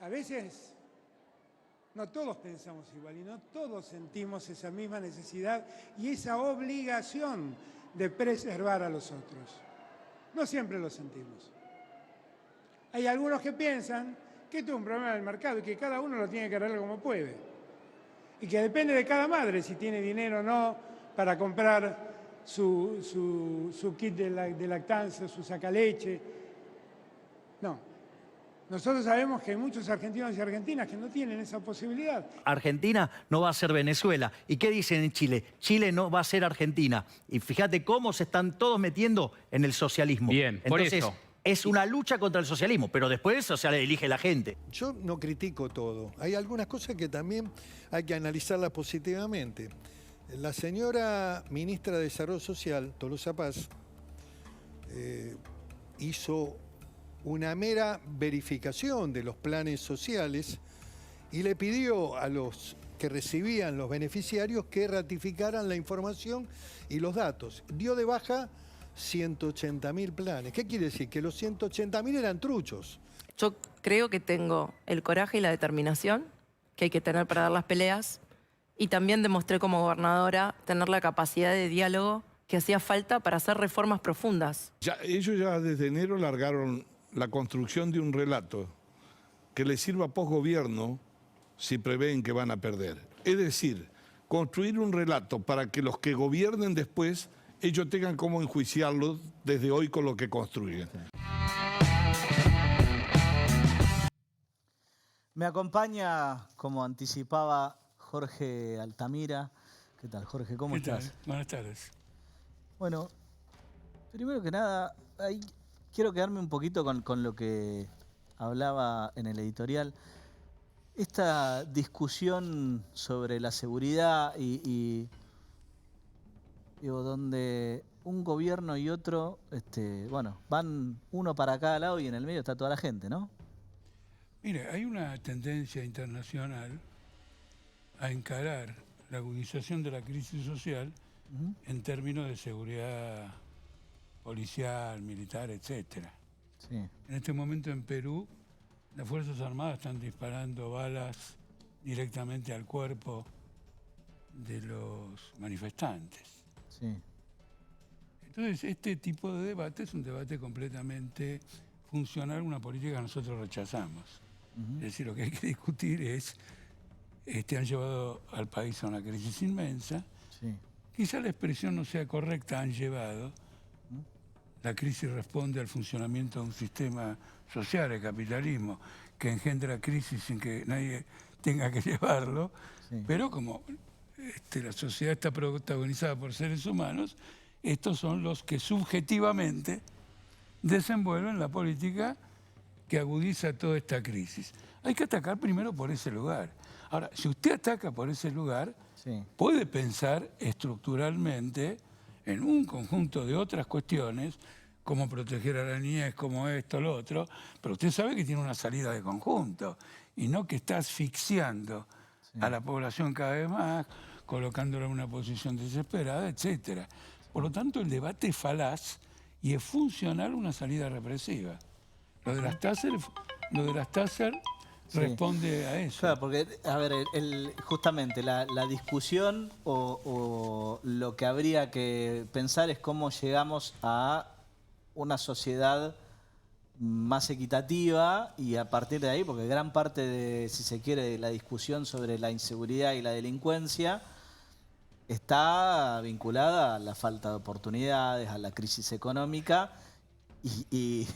A veces no todos pensamos igual y no todos sentimos esa misma necesidad y esa obligación de preservar a los otros. No siempre lo sentimos. Hay algunos que piensan que esto es un problema del mercado y que cada uno lo tiene que arreglar como puede. Y que depende de cada madre si tiene dinero o no para comprar su kit de lactancia, su sacaleche. No. Nosotros sabemos que hay muchos argentinos y argentinas que no tienen esa posibilidad. Argentina no va a ser Venezuela. ¿Y qué dicen en Chile? Chile no va a ser Argentina. Y fíjate cómo se están todos metiendo en el socialismo. Bien, por Entonces, eso. es una lucha contra el socialismo, pero después, o sea, le elige la gente. Yo no critico todo. Hay algunas cosas que también hay que analizarlas positivamente. La señora ministra de Desarrollo Social, Tolosa Paz, hizo una mera verificación de los planes sociales y le pidió a los que recibían los beneficiarios que ratificaran la información y los datos. Dio de baja 180.000 planes. ¿Qué quiere decir? Que los 180.000 eran truchos. Yo creo que tengo el coraje y la determinación que hay que tener para dar las peleas y también demostré como gobernadora tener la capacidad de diálogo que hacía falta para hacer reformas profundas. Ellos ya desde enero largaron la construcción de un relato que les sirva a posgobierno si prevén que van a perder. Es decir, construir un relato para que los que gobiernen después, ellos tengan cómo enjuiciarlo desde hoy con lo que construyen. Me acompaña, como anticipaba, Jorge Altamira. ¿Qué tal, Jorge? ¿Cómo estás? Buenas tardes. Bueno, primero que nada, quiero quedarme un poquito con lo que hablaba en el editorial. Esta discusión sobre la seguridad y digo, donde un gobierno y otro, bueno, van uno para cada lado y en el medio está toda la gente, ¿no? Mire, hay una tendencia internacional a encarar la agudización de la crisis social en términos de seguridad policial, militar, etc. Sí. En este momento en Perú, las Fuerzas Armadas están disparando balas directamente al cuerpo de los manifestantes. Sí. Entonces, este tipo de debate es un debate completamente funcional, una política que nosotros rechazamos. Es decir, lo que hay que discutir es, han llevado al país a una crisis inmensa. Sí. Quizá la expresión no sea correcta, han llevado. La crisis responde al funcionamiento de un sistema social, el capitalismo, que engendra crisis sin que nadie tenga que llevarlo. Sí. Pero como la sociedad está protagonizada por seres humanos, estos son los que subjetivamente desenvuelven la política que agudiza toda esta crisis. Hay que atacar primero por ese lugar. Ahora, si usted ataca por ese lugar, Sí. puede pensar estructuralmente en un conjunto de otras cuestiones, como proteger a la niñez, como esto, lo otro, pero usted sabe que tiene una salida de conjunto y no que está asfixiando a la población cada vez más, colocándola en una posición desesperada, etc. Por lo tanto, el debate es falaz y es funcional una salida represiva. Lo de las Taser responde a eso. Claro, porque, a ver, justamente la discusión o lo que habría que pensar es cómo llegamos a una sociedad más equitativa y a partir de ahí, porque gran parte de, si se quiere, de la discusión sobre la inseguridad y la delincuencia está vinculada a la falta de oportunidades, a la crisis económica y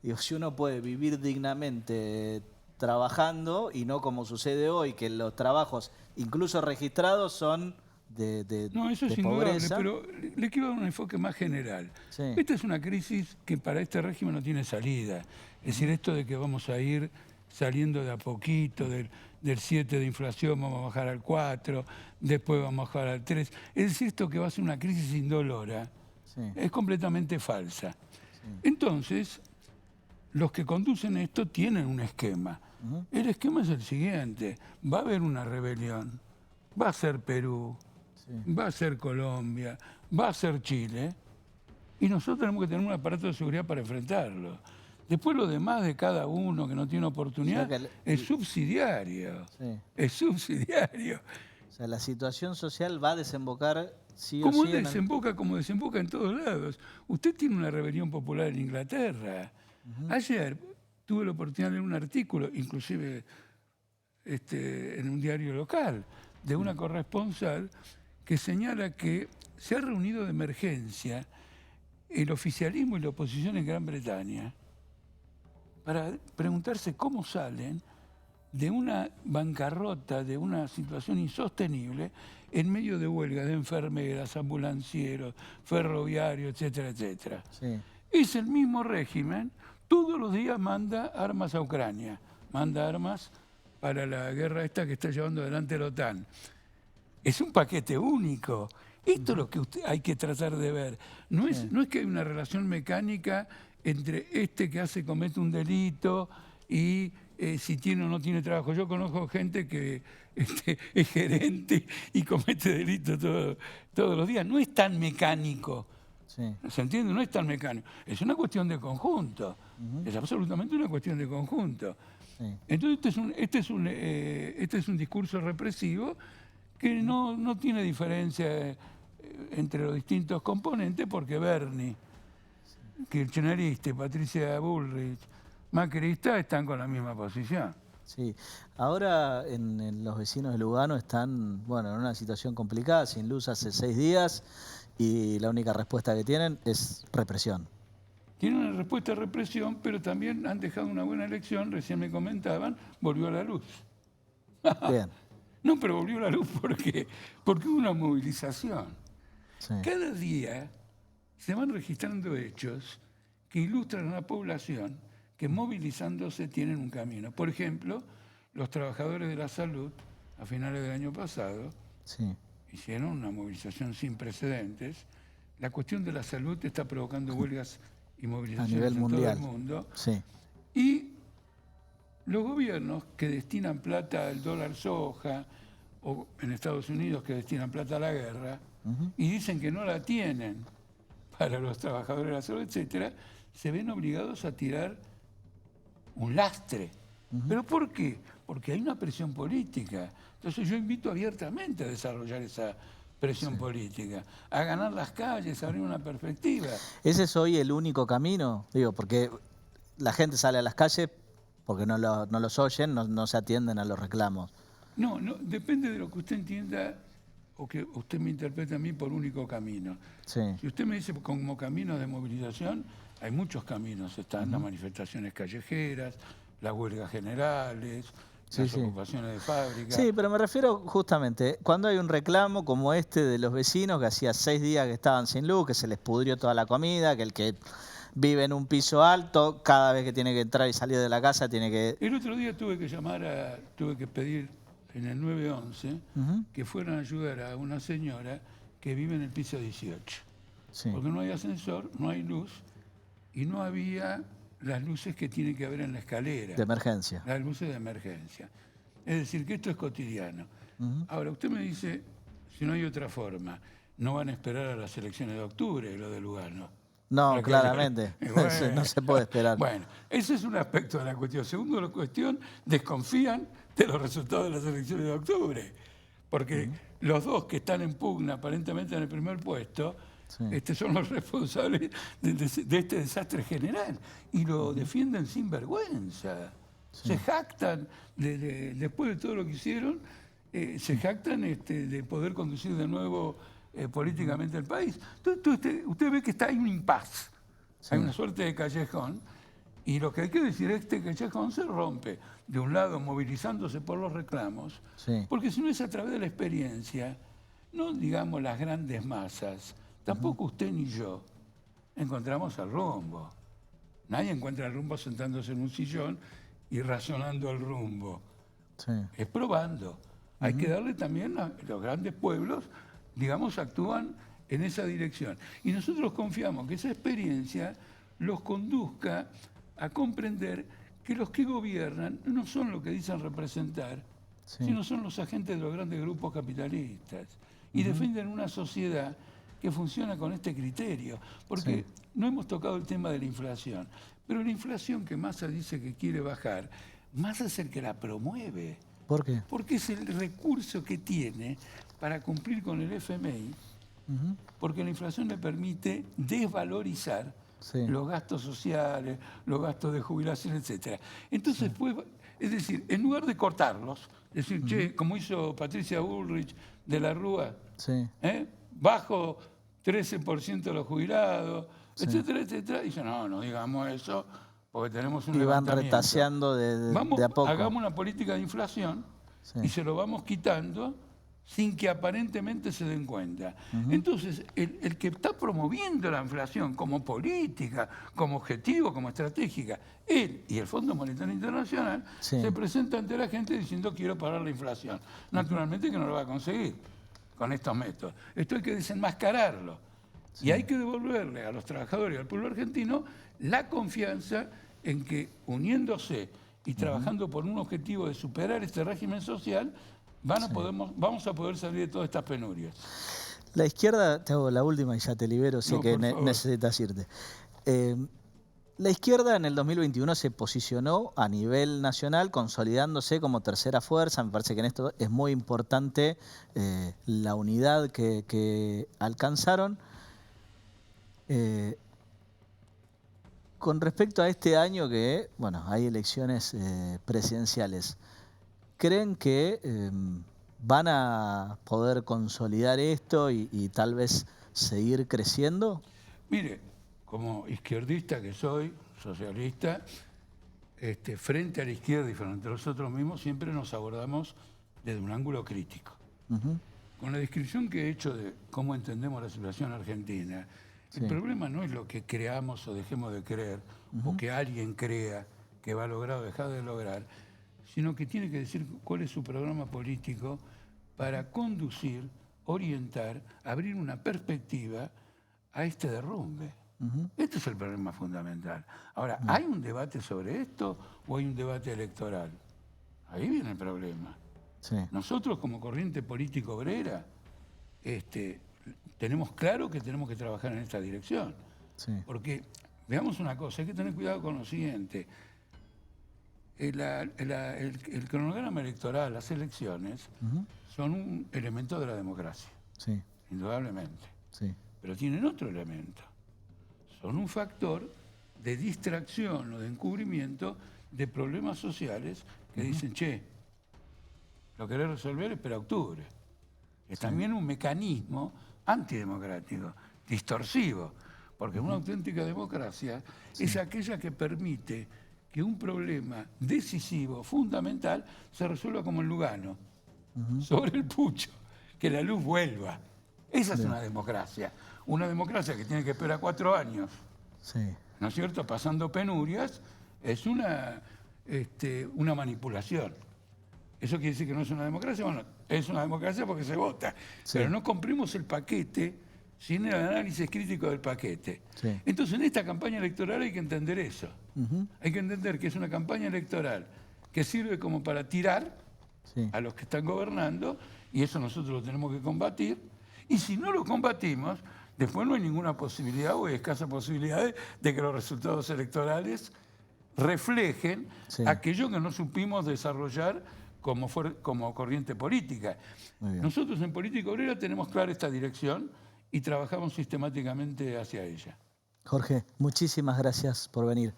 digo, si uno puede vivir dignamente trabajando y no como sucede hoy, que los trabajos incluso registrados son no, eso es indudable, pero le quiero dar un enfoque más general. Sí. Esta es una crisis que para este régimen no tiene salida. Es decir, esto de que vamos a ir saliendo de a poquito, del 7 de inflación vamos a bajar al 4, después vamos a bajar al 3. Es decir, esto que va a ser una crisis indolora es completamente falsa. Sí. Entonces, los que conducen esto tienen un esquema. El esquema es el siguiente: va a haber una rebelión, va a ser Perú, va a ser Colombia, va a ser Chile, y nosotros tenemos que tener un aparato de seguridad para enfrentarlo. Después lo demás de cada uno que no tiene oportunidad O sea que es subsidiario. Sí. Es subsidiario. O sea, la situación social va a desembocar sí o Como sí en desemboca, como desemboca en todos lados. Usted tiene una rebelión popular en Inglaterra. Ayer tuve la oportunidad de leer un artículo, inclusive en un diario local, de una corresponsal que señala que se ha reunido de emergencia el oficialismo y la oposición en Gran Bretaña para preguntarse cómo salen de una bancarrota, de una situación insostenible, en medio de huelgas de enfermeras, ambulancieros, ferroviarios, etcétera, etcétera. Sí. Es el mismo régimen, todos los días manda armas a Ucrania, manda armas para la guerra esta que está llevando adelante la OTAN. Es un paquete único. Esto es lo que hay que tratar de ver. No es que hay una relación mecánica entre este que comete un delito y si tiene o no tiene trabajo. Yo conozco gente que es gerente y comete delitos todos los días. No es tan mecánico. Sí. ¿Se entiende? No es tan mecánico. Es una cuestión de conjunto. Es absolutamente una cuestión de conjunto. Sí. Entonces este es un discurso represivo que no tiene diferencia entre los distintos componentes, porque Bernie, kirchnerista, Patricia Bullrich, macrista están con la misma posición. Sí. Ahora los vecinos de Lugano están, bueno, en una situación complicada, sin luz hace 6 días y la única respuesta que tienen es represión. Tienen una respuesta de represión, pero también han dejado una buena elección, recién me comentaban, volvió a la luz. Bien. No, pero volvió a la luz porque hubo una movilización. Sí. Cada día se van registrando hechos que ilustran a la población que movilizándose tienen un camino. Por ejemplo, los trabajadores de la salud, a finales del año pasado, Sí. hicieron una movilización sin precedentes. La cuestión de la salud está provocando huelgas y movilizaciones A nivel en mundial. todo el mundo. Sí. Y los gobiernos que destinan plata al dólar soja, o en Estados Unidos que destinan plata a la guerra, y dicen que no la tienen para los trabajadores de la salud, etcétera, se ven obligados a tirar un lastre. ¿Pero por qué? Porque hay una presión política. Entonces yo invito abiertamente a desarrollar esa presión política, a ganar las calles, a abrir una perspectiva. ¿Ese es hoy el único camino? Digo, porque la gente sale a las calles porque no los oyen, no se atienden a los reclamos. No, depende de lo que usted entienda o que usted me interprete a mí por único camino. Sí. Si usted me dice como camino de movilización, hay muchos caminos. Están las manifestaciones callejeras, las huelgas generales, las ocupaciones de fábricas. Sí, pero me refiero justamente, cuando hay un reclamo como este de los vecinos que hacía 6 días que estaban sin luz, que se les pudrió toda la comida, que el que vive en un piso alto, cada vez que tiene que entrar y salir de la casa tiene que... El otro día tuve que pedir en el 911 que fueran a ayudar a una señora que vive en el piso 18. Sí. Porque no hay ascensor, no hay luz y no había las luces que tiene que haber en la escalera. De emergencia. Las luces de emergencia. Es decir, que esto es cotidiano. Ahora, usted me dice, si no hay otra forma, no van a esperar a las elecciones de octubre, lo de Lugano. No, claramente. Bueno, No se puede esperar. Bueno, ese es un aspecto de la cuestión. Segundo, la cuestión, desconfían de los resultados de las elecciones de octubre. Porque los dos que están en pugna, aparentemente en el primer puesto, son los responsables de este desastre general. Y lo defienden sin vergüenza. Se jactan, después de todo lo que hicieron, se jactan de poder conducir de nuevo políticamente el país. Entonces usted ve que hay un impas, hay una suerte de callejón, y lo que hay que decir es que este callejón se rompe, de un lado movilizándose por los reclamos, porque si no es a través de la experiencia, no digamos las grandes masas, tampoco usted ni yo encontramos el rumbo. Nadie encuentra el rumbo sentándose en un sillón y razonando el rumbo. Es probando. Hay que darle también a los grandes pueblos, digamos, actúan en esa dirección. Y nosotros confiamos que esa experiencia los conduzca a comprender que los que gobiernan no son lo que dicen representar, sino son los agentes de los grandes grupos capitalistas. Y defienden una sociedad que funciona con este criterio, porque no hemos tocado el tema de la inflación, pero la inflación que Massa dice que quiere bajar, Massa es el que la promueve. ¿Por qué? Porque es el recurso que tiene para cumplir con el FMI, porque la inflación le permite desvalorizar los gastos sociales, los gastos de jubilación, etc. Entonces, pues, es decir, en lugar de cortarlos, decir, che, como hizo Patricia Bullrich de la Rúa, bajo 13% de los jubilados, etcétera, etcétera, y dice, no digamos eso, porque tenemos un levantamiento. Y van levantamiento. retaseando de a poco. Hagamos una política de inflación y se lo vamos quitando sin que aparentemente se den cuenta. Entonces, el que está promoviendo la inflación como política, como objetivo, como estratégica, él y el Fondo Monetario Internacional se presenta ante la gente diciendo quiero parar la inflación. Naturalmente que no lo va a conseguir con estos métodos. Esto hay que desenmascararlo. Y hay que devolverle a los trabajadores y al pueblo argentino la confianza en que uniéndose y trabajando por un objetivo de superar este régimen social, vamos a poder salir de todas estas penurias. La izquierda, te hago la última y ya te libero, sé que necesitas irte. La izquierda en el 2021 se posicionó a nivel nacional, consolidándose como tercera fuerza. Me parece que en esto es muy importante la unidad que alcanzaron. Con respecto a este año que, bueno, hay elecciones presidenciales, ¿creen que van a poder consolidar esto y tal vez seguir creciendo? Mire, como izquierdista que soy, socialista, frente a la izquierda y frente a nosotros mismos, siempre nos abordamos desde un ángulo crítico. Con la descripción que he hecho de cómo entendemos la situación argentina, el problema no es lo que creamos o dejemos de creer, o que alguien crea que va a lograr o dejar de lograr, sino que tiene que decir cuál es su programa político para conducir, orientar, abrir una perspectiva a este derrumbe. Este es el problema fundamental. Ahora, ¿hay un debate sobre esto o hay un debate electoral? Ahí viene el problema. Nosotros como corriente política obrera tenemos claro que tenemos que trabajar en esta dirección. Porque, veamos una cosa, hay que tener cuidado con lo siguiente. El cronograma electoral, las elecciones, son un elemento de la democracia, indudablemente. Pero tienen otro elemento. Son un factor de distracción o de encubrimiento de problemas sociales que dicen, che, lo querés resolver, espera octubre. Es también un mecanismo antidemocrático, distorsivo, porque una auténtica democracia es aquella que permite que un problema decisivo, fundamental, se resuelva como en Lugano, sobre el pucho, que la luz vuelva. Esa es una democracia que tiene que esperar 4 años, ¿no es cierto? Pasando penurias, es una manipulación. ¿Eso quiere decir que no es una democracia? Bueno, es una democracia porque se vota, pero no cumplimos el paquete sin el análisis crítico del paquete. Entonces, en esta campaña electoral hay que entender eso. Hay que entender que es una campaña electoral que sirve como para tirar a los que están gobernando, y eso nosotros lo tenemos que combatir. Y si no lo combatimos, después no hay ninguna posibilidad o hay escasas posibilidades de que los resultados electorales reflejen aquello que no supimos desarrollar como corriente política. Nosotros en Política Obrera tenemos clara esta dirección y trabajamos sistemáticamente hacia ella. Jorge, muchísimas gracias por venir.